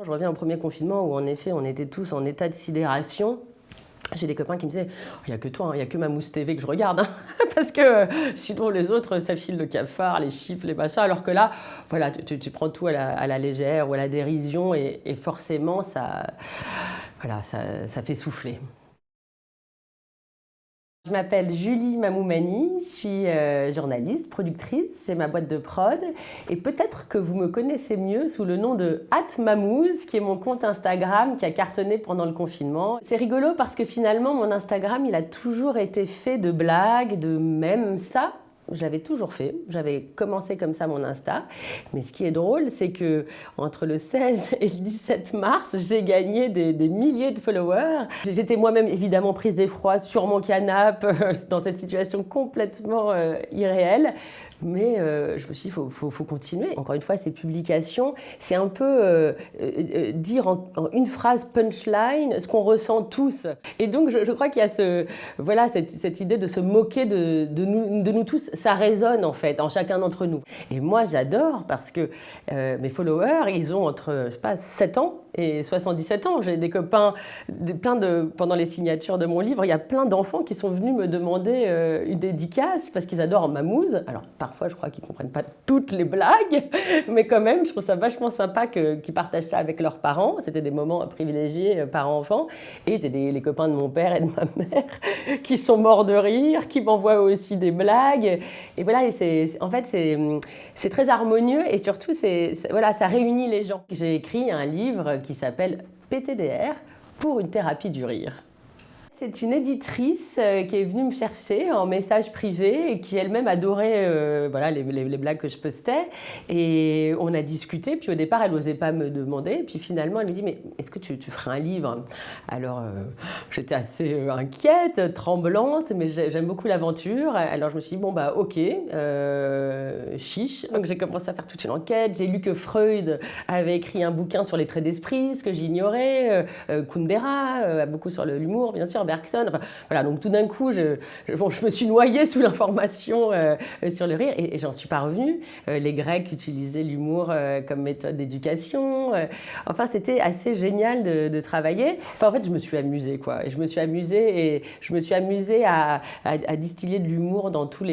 Je reviens au premier confinement où en effet on était tous en état de sidération. J'ai des copains qui me disaient « Il n'y a que toi, il n'y a que Mamouze TV que je regarde, hein, parce que sinon les autres, ça file le cafard, les chiffres, les machins. » Alors que là, voilà, tu prends tout à la légère ou à la dérision et forcément, voilà, ça fait souffler. Je m'appelle Julie Mamoumani, je suis journaliste, productrice, j'ai ma boîte de prod et peut-être que vous me connaissez mieux sous le nom de @mamouze, qui est mon compte Instagram qui a cartonné pendant le confinement. C'est rigolo parce que finalement mon Instagram il a toujours été fait de blagues, de mèmes, ça. Je l'avais toujours fait, j'avais commencé comme ça mon Insta, mais ce qui est drôle, c'est que entre le 16 et le 17 mars, j'ai gagné des milliers de followers. J'étais moi-même évidemment prise d'effroi sur mon canapé, dans cette situation complètement irréelle, mais je me suis dit, il faut continuer. Encore une fois, ces publications, c'est un peu dire en une phrase punchline ce qu'on ressent tous. Et donc, je crois qu'il y a voilà, cette idée de se moquer de nous tous. Ça résonne en fait en chacun d'entre nous. Et moi, j'adore parce que mes followers, ils ont entre, je sais pas, 7 ans et 77 ans. J'ai des copains, pendant les signatures de mon livre, il y a plein d'enfants qui sont venus me demander une dédicace parce qu'ils adorent Mamouze. Alors, parfois, je crois qu'ils ne comprennent pas toutes les blagues, mais quand même, je trouve ça vachement sympa qu'ils partagent ça avec leurs parents. C'était des moments privilégiés parents-enfants. Et j'ai les copains de mon père et de ma mère qui sont morts de rire, qui m'envoient aussi des blagues. Et voilà, en fait, c'est très harmonieux et surtout, voilà, ça réunit les gens. J'ai écrit un livre qui s'appelle PTDR, pour une thérapie du rire. C'est une éditrice qui est venue me chercher en message privé et qui elle-même adorait voilà, les blagues que je postais. Et on a discuté, puis au départ, elle n'osait pas me demander. Puis finalement, elle me dit « Mais est-ce que tu ferais un livre ?» Alors, j'étais assez inquiète, tremblante, mais j'aime beaucoup l'aventure. Alors, je me suis dit « Bon, bah, ok, chiche. » Donc, j'ai commencé à faire toute une enquête. J'ai lu que Freud avait écrit un bouquin sur les traits d'esprit, ce que j'ignorais. Kundera, beaucoup sur l'humour, bien sûr. Bergson, enfin, voilà, donc tout d'un coup, je me suis noyée sous l'information sur le rire et j'en suis pas revenue. Les Grecs utilisaient l'humour comme méthode d'éducation. Enfin, c'était assez génial de travailler. Enfin, en fait, je me suis amusée, quoi. Et je me suis amusée à distiller de l'humour dans tous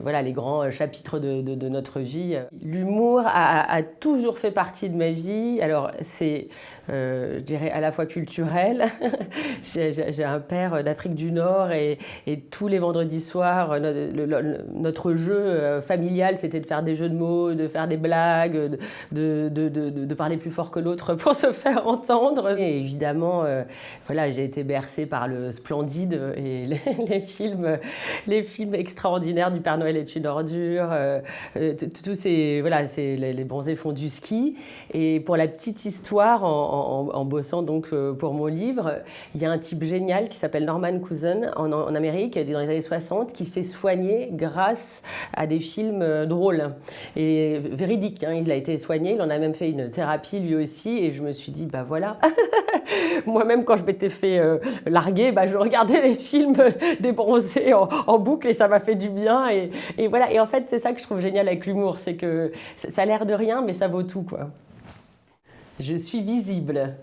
voilà, les grands chapitres de notre vie. L'humour a toujours fait partie de ma vie. Alors, c'est, je dirais, à la fois culturel. J'ai un père d'Afrique du Nord et tous les vendredis soirs, notre jeu familial, c'était de faire des jeux de mots, de faire des blagues, de parler plus fort que l'autre pour se faire entendre. Et évidemment, voilà, j'ai été bercée par le Splendide et les films extraordinaires du Père Noël est une ordure, tous ces, voilà, les bronzés font du ski. Et pour la petite histoire, en bossant donc pour mon livre, il y a un type génial qui s'appelle Norman Cousin en Amérique, dans les années 60, qui s'est soigné grâce à des films drôles et véridiques. Hein. Il a été soigné, il en a même fait une thérapie lui aussi, et je me suis dit, bah voilà, moi-même quand je m'étais fait larguer, bah, je regardais les films des bronzés en boucle et ça m'a fait du bien. Et voilà, et en fait, c'est ça que je trouve génial avec l'humour, c'est que ça a l'air de rien, mais ça vaut tout, quoi. Je suis visible.